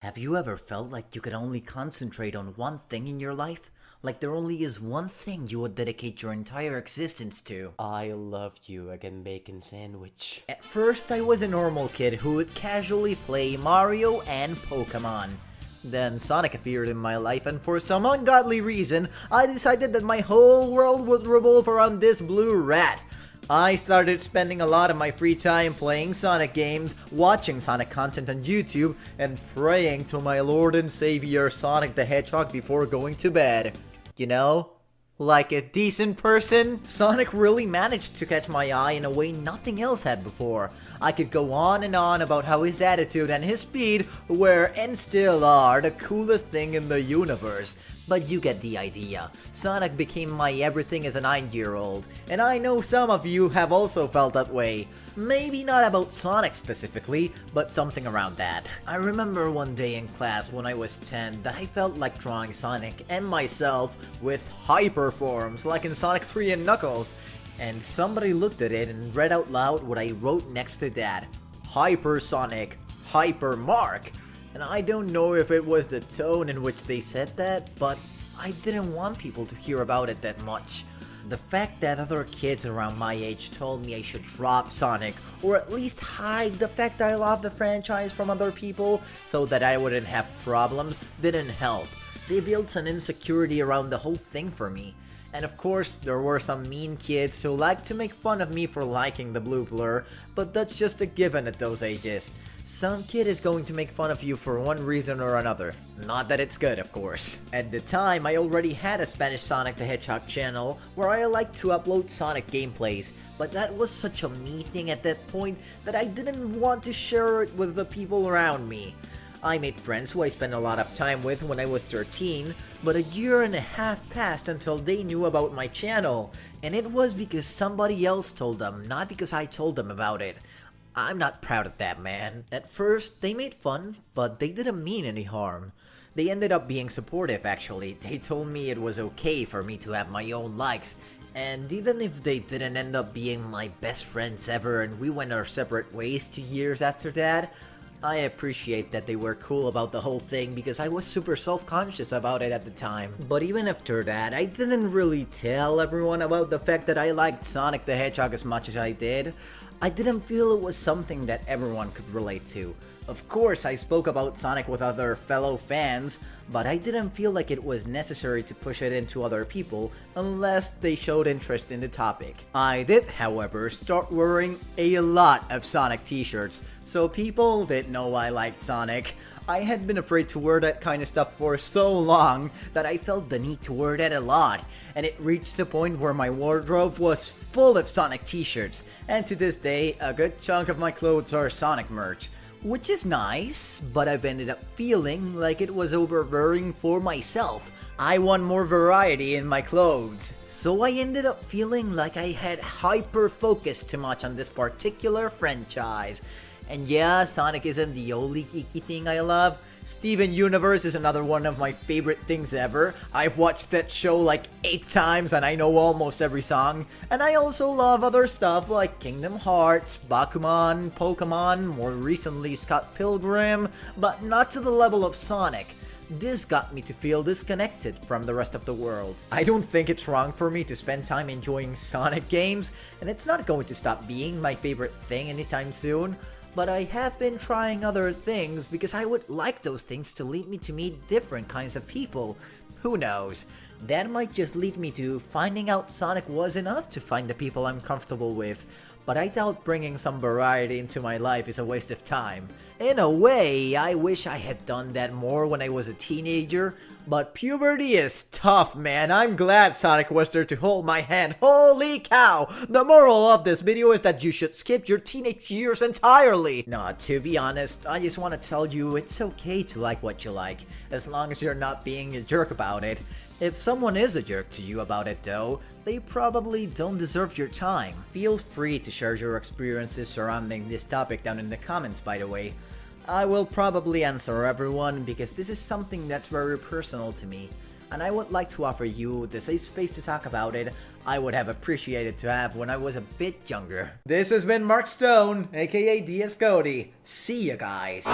Have you ever felt like you could only concentrate on one thing in your life? Like there only is one thing you would dedicate your entire existence to? I love you, again bacon sandwich. At first, I was a normal kid who would casually play Mario and Pokemon. Then Sonic appeared in my life, and for some ungodly reason, I decided that my whole world would revolve around this blue rat. I started spending a lot of my free time playing Sonic games, watching Sonic content on YouTube, and praying to my Lord and Savior Sonic the Hedgehog before going to bed. You know? Like a decent person, Sonic really managed to catch my eye in a way nothing else had before. I could go on and on about how his attitude and his speed were and still are the coolest thing in the universe. But you get the idea. Sonic became my everything as a 9-year-old, and I know some of you have also felt that way. Maybe not about Sonic specifically, but something around that. I remember one day in class when I was 10 that I felt like drawing Sonic and myself with hyper forms like in Sonic 3 and Knuckles, and somebody looked at it and read out loud what I wrote next to that. Hyper Sonic, Hyper Mark. And I don't know if it was the tone in which they said that, but I didn't want people to hear about it that much. The fact that other kids around my age told me I should drop Sonic, or at least hide the fact I love the franchise from other people so that I wouldn't have problems, didn't help. They built an insecurity around the whole thing for me. And of course, there were some mean kids who liked to make fun of me for liking the blue blur, but that's just a given at those ages. Some kid is going to make fun of you for one reason or another. Not that it's good, of course. At the time, I already had a Spanish Sonic the Hedgehog channel where I liked to upload Sonic gameplays, but that was such a me thing at that point that I didn't want to share it with the people around me. I made friends who I spent a lot of time with when I was 13, but a year and a half passed until they knew about my channel, and it was because somebody else told them, not because I told them about it. I'm not proud of that, man. At first, they made fun, but they didn't mean any harm. They ended up being supportive, actually. They told me it was okay for me to have my own likes, and even if they didn't end up being my best friends ever and we went our separate ways 2 years after that, I appreciate that they were cool about the whole thing because I was super self-conscious about it at the time. But even after that, I didn't really tell everyone about the fact that I liked Sonic the Hedgehog as much as I did. I didn't feel it was something that everyone could relate to. Of course, I spoke about Sonic with other fellow fans, but I didn't feel like it was necessary to push it into other people unless they showed interest in the topic. I did, however, start wearing a lot of Sonic t-shirts, so people did know I liked Sonic. I had been afraid to wear that kind of stuff for so long that I felt the need to wear that a lot, and it reached a point where my wardrobe was full of Sonic t-shirts, and to this day, a good chunk of my clothes are Sonic merch. Which is nice, but I've ended up feeling like it was overbearing for myself. I want more variety in my clothes. So I ended up feeling like I had hyper-focused too much on this particular franchise. And yeah, Sonic isn't the only geeky thing I love. Steven Universe is another one of my favorite things ever. I've watched that show like 8 times and I know almost every song. And I also love other stuff like Kingdom Hearts, Bakuman, Pokemon, more recently Scott Pilgrim, but not to the level of Sonic. This got me to feel disconnected from the rest of the world. I don't think it's wrong for me to spend time enjoying Sonic games, and it's not going to stop being my favorite thing anytime soon. But I have been trying other things because I would like those things to lead me to meet different kinds of people. Who knows? That might just lead me to finding out Sonic was enough to find the people I'm comfortable with. But I doubt bringing some variety into my life is a waste of time. In a way, I wish I had done that more when I was a teenager, but puberty is tough, man. I'm glad Sonic was there to hold my hand. Holy cow! The moral of this video is that you should skip your teenage years entirely. Nah, to be honest, I just want to tell you it's okay to like what you like, as long as you're not being a jerk about it. If someone is a jerk to you about it though, they probably don't deserve your time. Feel free to share your experiences surrounding this topic down in the comments, by the way. I will probably answer everyone because this is something that's very personal to me, and I would like to offer you the safe space to talk about it I would have appreciated to have when I was a bit younger. This has been Mark Stone, aka TheEscody. See ya guys!